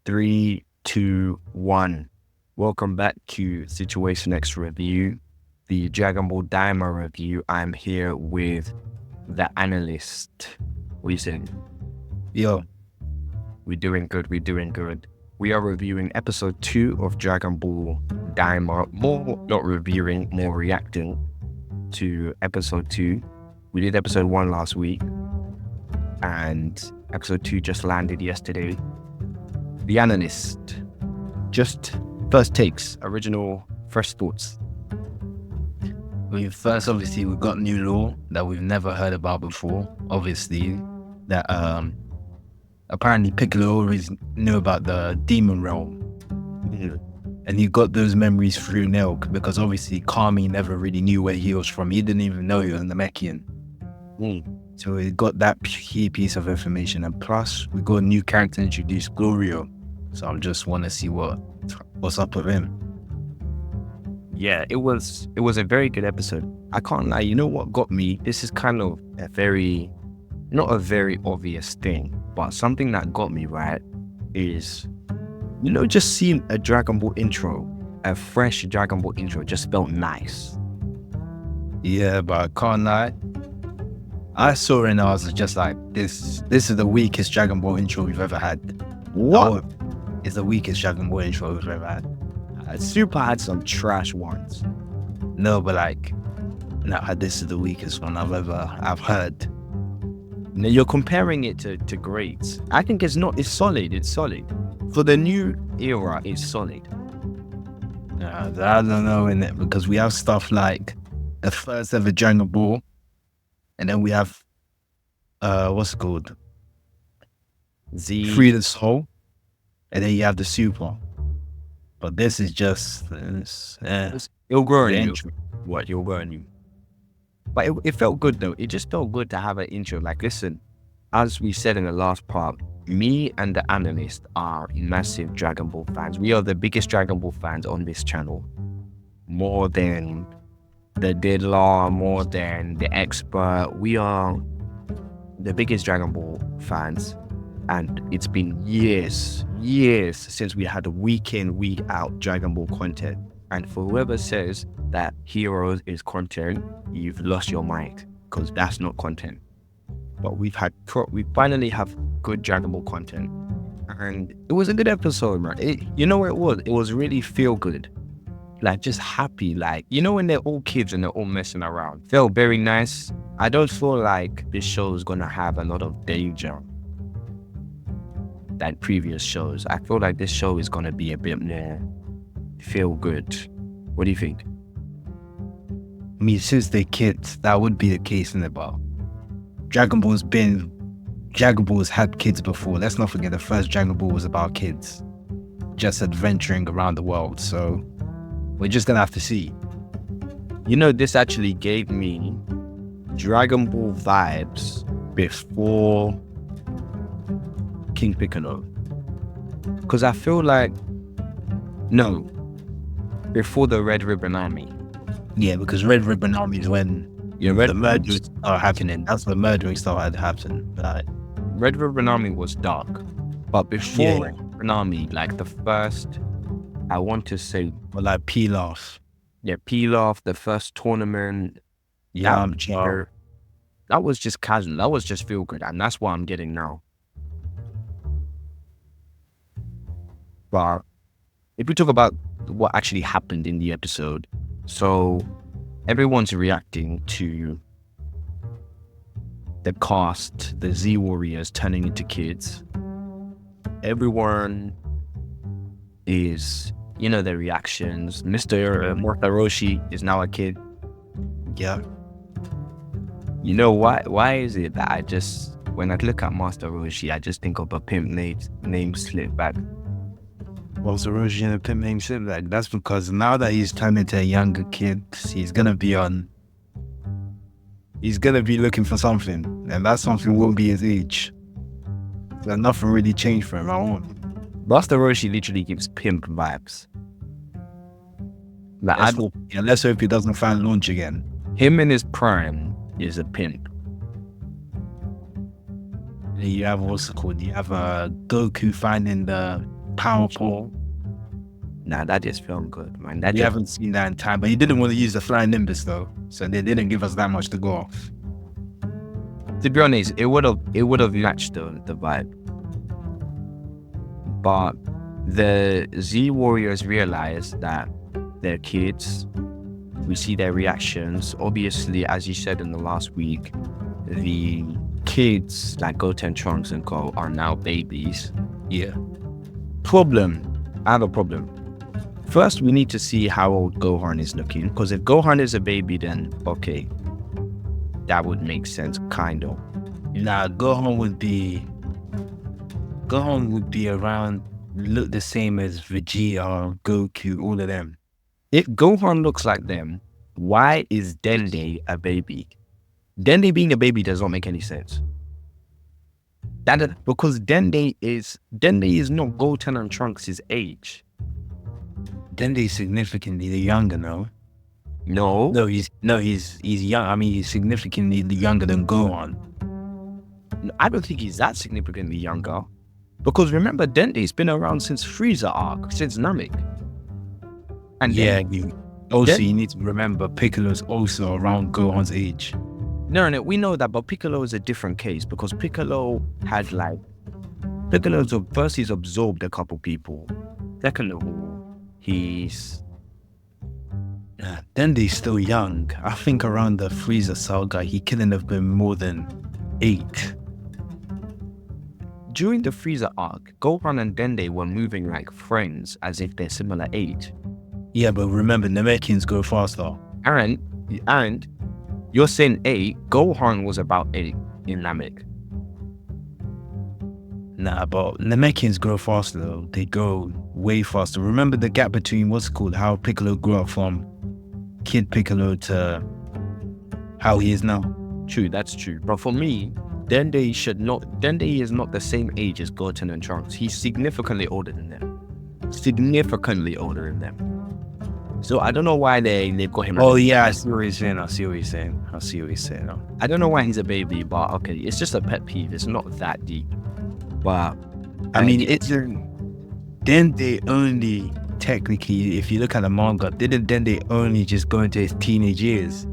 Three, two, one. Welcome back to Situation X Review, the Dragonball Daima review. I'm here with the analyst. What are you saying? Yo, We're doing good. We're doing good. We are reviewing episode 2 of Dragonball Daima. More not reviewing, more reacting to episode 2. We did episode 1 last week, and episode 2 just landed yesterday. The analyst. Just first takes, original, fresh thoughts. we've got new law that we've never heard about before. Obviously, that apparently Piccolo always knew about the demon realm, and he got those memories through Nelk because obviously Kami never really knew where he was from. He didn't even know he was Namekian. So we got that key piece of information, and plus we got a new character introduced, Glorio. So I just want to see what's up with him. Yeah, it was a very good episode. I can't lie. You know what got me? This is kind of not a very obvious thing, but something that got me right is, just seeing a Dragon Ball intro, a fresh Dragon Ball intro just felt nice. Yeah, but I can't lie. I saw it and I was just like, this is the weakest Dragon Ball intro we've ever had. What? It's the weakest Dragon Ball intro we've ever had. Super had some trash ones. No, but this is the weakest one I've heard. Now you're comparing it to greats. I think it's solid. It's solid. For the new era, it's solid. I don't know, innit? Because we have stuff like the first ever Dragon Ball, and then we have what's it called? Free the Soul, and then you have the Super. But this is just it'll grow on you. What you'll grow on you. But it felt good though. It just felt good to have an intro. Like, listen, as we said in the last part, me and the analyst are massive Dragon Ball fans. We are the biggest Dragon Ball fans on this channel. More than the Diddler, more than the expert. We are the biggest Dragon Ball fans. And it's been years since we had a week in, week out Dragon Ball content. And for whoever says that Heroes is content, you've lost your mind, because that's not content. But we finally have good Dragon Ball content. And it was a good episode, man. You know what it was? It was really feel good. Like, just happy. Like, when they're all kids and they're all messing around. Felt very nice. I don't feel like this show is going to have a lot of danger than previous shows. I feel like this show is going to be a bit more feel good. What do you think? I mean, since they're kids, that would be the case in it, but Dragon Ball's had kids before. Let's not forget the first Dragon Ball was about kids just adventuring around the world. So we're just gonna have to see. This actually gave me Dragon Ball vibes before King Piccolo. Because I feel like, no, before the Red Ribbon Army. Yeah, because Red Ribbon Army is when the murders are happening. That's when murdering started happening. Like, Red Ribbon Army was dark. But before Red Ribbon Army, like the first, I want to say, like Pilaf. Yeah, Pilaf, the first tournament. Yeah, that was just casual. That was just feel good. And that's what I'm getting now. But if we talk about what actually happened in the episode, so everyone's reacting to the cast, the Z Warriors turning into kids. Everyone is, their reactions. Mr. Mortaroshi is now a kid. Yeah. Why is it that when I look at Master Roshi, I just think of a pimp name slip back? Master Roshi and a pimp name slip back. That's because now that he's turned into a younger kid, he's gonna be looking for something, and that something won't be his age. So nothing really changed for him. Master Roshi literally gives pimp vibes. Like, let's hope he doesn't find launch again. Him in his prime is a pimp. You have what's it called? You have Goku finding the powerful. Nah, that just felt good, man. We haven't seen that in time, but he didn't want to use the flying nimbus though, so they didn't give us that much to go off. To be honest, it would have matched the vibe. But the Z Warriors realize that they're kids. We see their reactions. Obviously, as you said in the last week, the kids like Goten, Trunks, and Co are now babies. Yeah. I have a problem. First, we need to see how old Gohan is looking. Because if Gohan is a baby, then okay, that would make sense, kind of. Nah, Gohan would be around, look the same as Vegeta, Goku, all of them. If Gohan looks like them, why is Dende a baby? Dende being a baby does not make any sense. Because Dende is not Goten and Trunks' age. Dende is significantly younger now. No, he's young. I mean, he's significantly younger than Gohan. I don't think he's that significantly younger. Because remember, Dende's been around since Frieza arc, since Namek. And yeah, you need to remember Piccolo's also around Gohan's age. No, we know that, but Piccolo is a different case because Piccolo had first he's absorbed a couple people. Second of all, Dende's still young. I think around the Frieza saga, he couldn't have been more than 8. During the Frieza arc, Gohan and Dende were moving like friends as if they're similar age. Yeah, but remember, Namekians go faster. And you're saying 8, Gohan was about 8 in Namek. Nah, but Namekians grow faster though. They go way faster. Remember the gap between how Piccolo grew up from Kid Piccolo to how he is now. True, that's true. But for me, Dende is not the same age as Goten and Trunks. He's significantly older than them. So I don't know why they've got him. Oh yeah, I see what you're saying. I don't know why he's a baby, but okay, it's just a pet peeve. It's not that deep. But I mean, Dende only technically, if you look at the manga, didn't Dende only just go into his teenage years?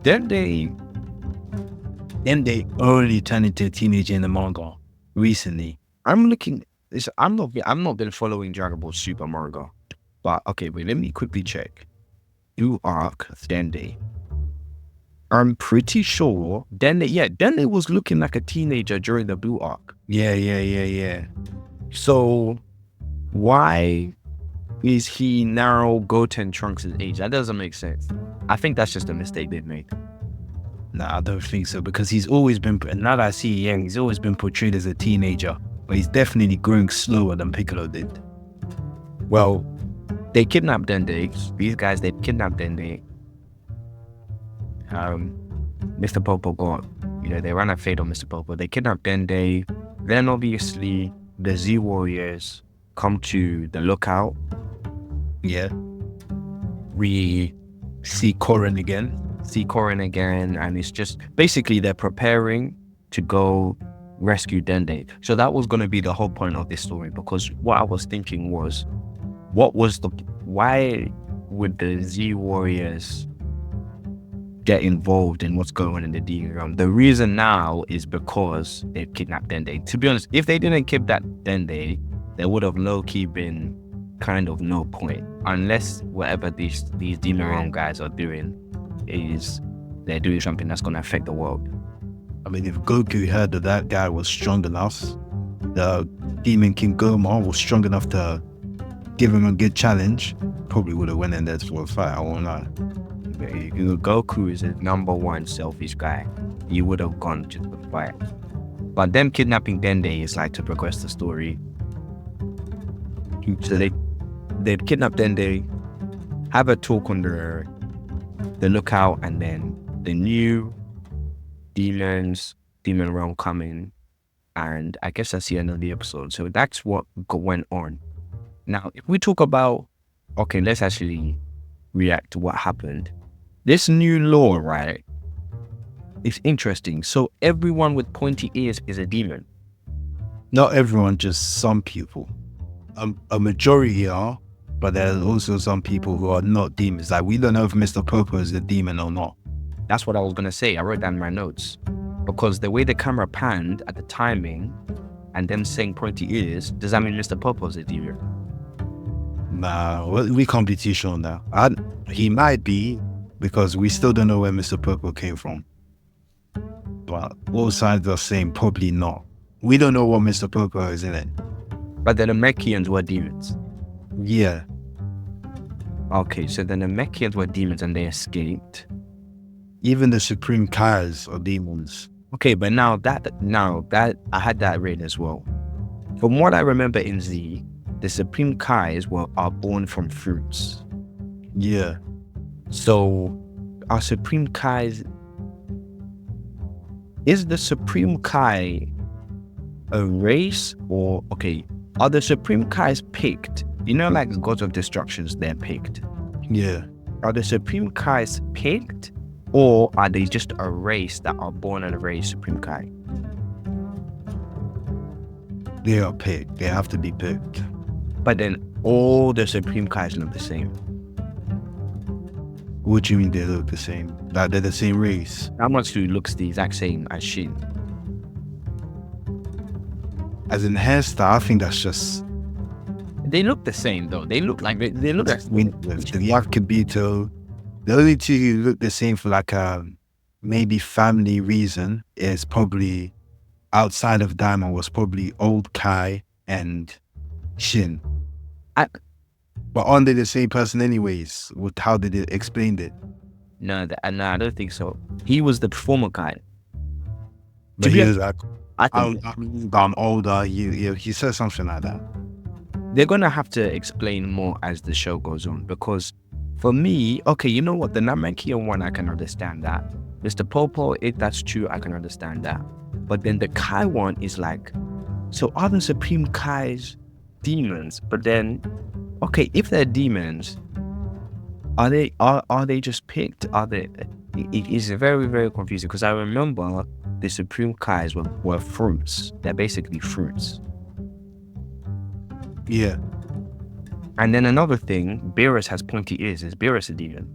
Dende only turned into a teenager in the manga recently. I'm not been following Dragon Ball Super manga, but okay, wait, let me quickly check. New arc Dende. I'm pretty sure Dende was looking like a teenager during the Blue arc. Yeah. So why is he now Goten Trunks' age? That doesn't make sense. I think that's just a mistake they've made. Nah, I don't think so, because he's always been, now that I see he's always been portrayed as a teenager, but he's definitely growing slower than Piccolo did. Well, they kidnapped Dende. These guys, they kidnapped Dende. Mr. Popo they ran a fade on Mr. Popo. They kidnapped Dende. Then obviously the Z Warriors come to the lookout. Yeah. We see Korin again, and it's just basically they're preparing to go rescue Dende. So that was going to be the whole point of this story, because what I was thinking was, why would the Z Warriors get involved in what's going on in the demon realm? The reason now is because they've kidnapped Dende. To be honest, if they didn't kidnap Dende, there would have low-key been kind of no point, unless whatever these demon realm guys are doing is they're doing something that's going to affect the world. I mean, if Goku heard that guy was strong enough, the Demon King Goma was strong enough to give him a good challenge, probably would have went in there for a fight, I won't lie. Goku is a number one selfish guy. He would have gone to the fight. But them kidnapping Dende is like to progress the story. So they've kidnapped Dende, have a talk on the lookout, and then the new demon realm coming, and I guess that's the end of the episode. So that's what went on. Now, if we talk about, okay, let's actually react to what happened. This new law, right? It's interesting. So everyone with pointy ears is a demon. Not everyone, just some people. A majority are, but there's also some people who are not demons. Like, we don't know if Mr. Popo is a demon or not. That's what I was going to say. I wrote down in my notes. Because the way the camera panned at the timing and them saying pointy ears, does that mean Mr. Popo's a demon? Nah, we can't be too sure now. He might be, because we still don't know where Mr. Popo came from. But all sides are saying probably not. We don't know what Mr. Popo is in it. But the Namekians were demons. Yeah. Okay, so the Namekians were demons and they escaped. Even the Supreme Kais are demons. Okay, but now that I had that read as well. From what I remember in Z, the Supreme Kais are born from fruits. Yeah. So, are Supreme Kais... Is the Supreme Kai a race or... Okay, are the Supreme Kais picked? You know, like the gods of destructions, they're picked. Yeah. Are the Supreme Kais picked? Or are they just a race that are born and raised Supreme Kai? They are picked. They have to be picked. But then all the Supreme Kais look the same. What do you mean they look the same? Like they're the same race? Amatsu looks the exact same as Shin. As in hairstyle, I think that's just... They look the same though. They look like... The Yakubito, the only two who look the same for like a maybe family reason is probably outside of Daima was probably Old Kai and Shin. But aren't they the same person anyways? With how they explained it? No, I don't think so. He was the performer Kai. But he was like, I'm older. He said something like that. They're gonna have to explain more as the show goes on, because for me, okay, you know what? The Namekian one, I can understand that. Mr. Popo, if that's true, I can understand that. But then the Kai one is like, so are the Supreme Kais demons? But then, okay, if they're demons, are they just picked? It is very, very confusing, because I remember the Supreme Kais were fruits. They're basically fruits. Yeah. And then another thing, Beerus has pointy ears. Is Beerus a demon?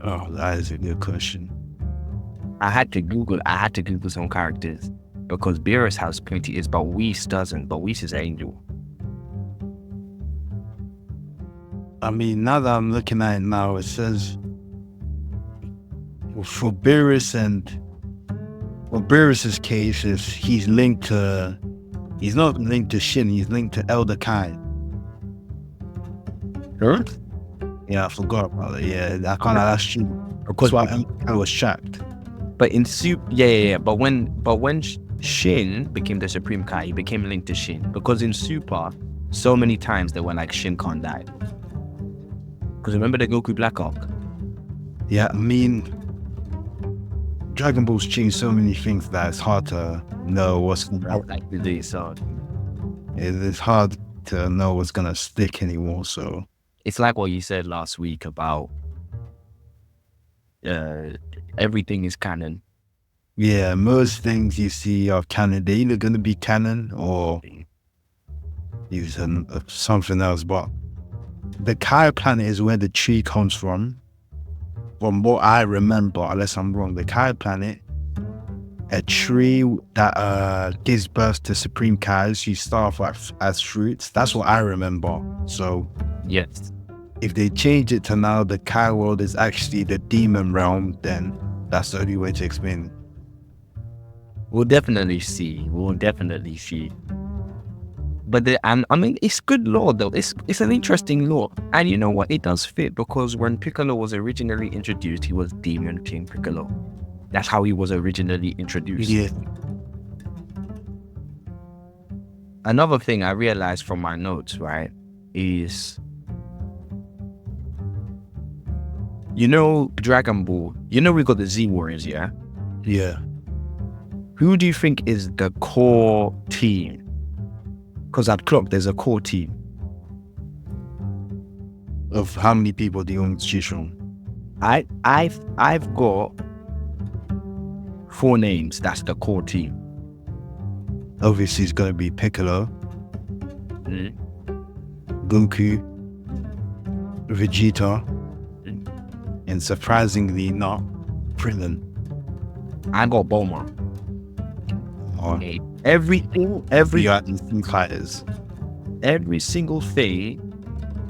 Oh, that is a good question. I had to Google some characters, because Beerus has pointy ears, but Whis doesn't. But Whis is angel. I mean, now that I'm looking at it now, it says for Beerus Beerus's case is he's not linked to Shin, he's linked to Elder Kai. Huh? Yeah, I forgot about it. Yeah, that's true. Because why I was shocked. But in yeah. But when Shin became the Supreme Kai, he became linked to Shin. Because in Super, so many times they were like, Shin can't die. Because remember the Goku Black Arc? Yeah, I mean, Dragon Ball's changed so many things that it's hard to know what's So it's hard to know what's gonna stick anymore. So it's like what you said last week about everything is canon. Yeah, most things you see are canon. They're either gonna be canon or use something else. But the Kai planet is where the tree comes from. From what I remember, unless I'm wrong, the Kai planet, a tree that gives birth to Supreme Kais, you start off as fruits. That's what I remember. So yes, if they change it to now the Kai world is actually the demon realm, then that's the only way to explain it. We'll definitely see. But I mean, it's good lore though. It's an interesting lore, and you know what? It does fit, because when Piccolo was originally introduced, he was Demon King Piccolo. That's how he was originally introduced. Yeah. Another thing I realized from my notes, right, is, you know, Dragon Ball. You know, we got the Z Warriors, yeah. Yeah. Who do you think is the core team? Because at Clock, there's a core team. Of how many people do you want to choose from? I've got 4 names. That's the core team. Obviously, it's gonna be Piccolo, Mm. Goku, Vegeta, Mm. and surprisingly not Krillin. I got Bulma. Or Okay. Everything, the other three fighters. every single thing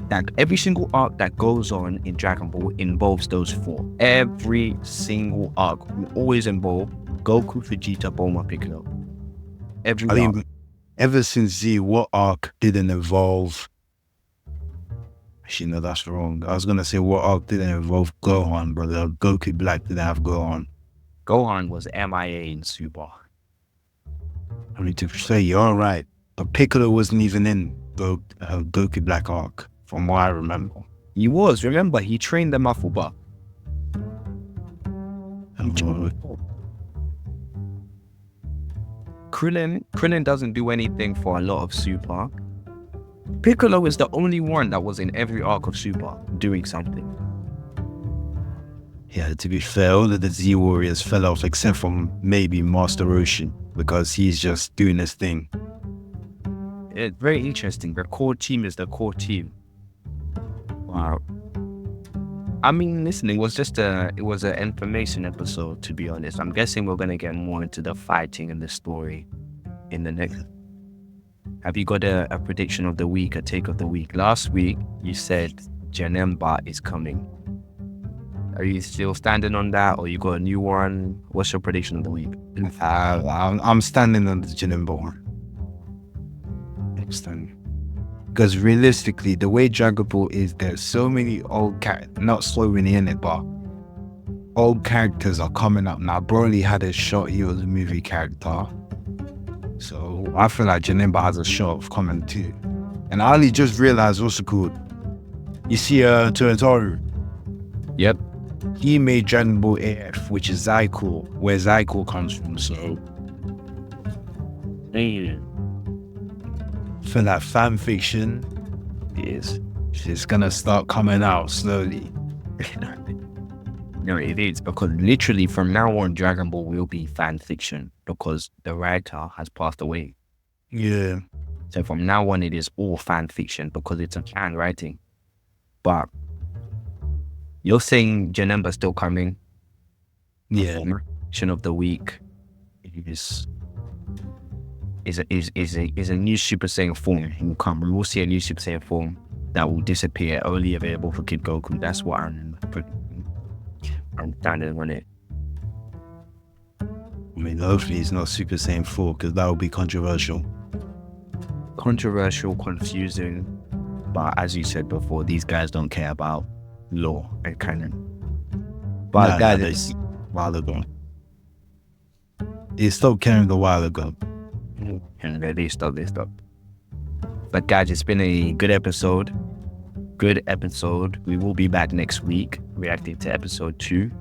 that every single arc that goes on in Dragon Ball involves those four. Every single arc will always involve Goku, Vegeta, Bulma, Piccolo. Every I arc. think ever since Z, what arc didn't involve? Actually, no, that's wrong. I was gonna say what arc didn't involve Gohan, but Goku Black didn't have Gohan. Gohan was MIA in Super. I mean, to say you're right, but Piccolo wasn't even in Goku Black arc, from what I remember. He was. Remember, he trained the Mafuba. Krillin doesn't do anything for a lot of Super. Piccolo is the only one that was in every arc of Super doing something. Yeah, to be fair, all of the Z Warriors fell off except for maybe Master Roshi, because he's just doing his thing. It's very interesting. The core team is the core team. Wow. I mean, listen, it was an information episode, to be honest. I'm guessing we're gonna get more into the fighting and the story in the next. Have you got a prediction of the week, a take of the week? Last week you said Janemba is coming. Are you still standing on that, or you got a new one? What's your prediction of the week? I'm standing on the Janemba one. I'm standing. Because realistically, the way Dragon Ball is, there's so many old characters, not so many in it, but old characters are coming up now. Broly had a shot, he was a movie character. So I feel like Janemba has a shot of coming too. And I only just realized what's it called. You see Toyotaru? Yep. He made Dragon Ball AF, which is Zycle, where Zycle comes from, so I feel like fan fiction is just gonna start coming out slowly. No, it is, because literally from now on, Dragon Ball will be fan fiction because the writer has passed away. Yeah. So from now on, it is all fan fiction because it's a fan writing. But you're saying Janemba's still coming? Yeah. Action of the week is a new Super Saiyan form. It will come. We will see a new Super Saiyan form that will disappear, only available for Kid Goku. That's what I remember. I'm standing on it. I mean, hopefully it's not Super Saiyan 4, because that would be controversial. Controversial, confusing, but as you said before, these guys don't care about law and canon. But that is a while ago. They stopped caring a while ago. And they stop. But guys, it's been a good episode. We will be back next week reacting to episode 2.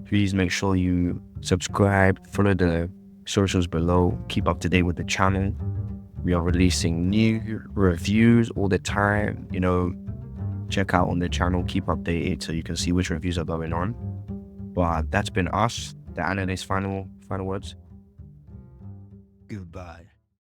Please make sure you subscribe, follow the socials below, keep up to date with the channel. We are releasing new reviews all the time. Check out on the channel, keep updated so you can see which reviews are going on. But that's been us, the analyst. Final words. Goodbye.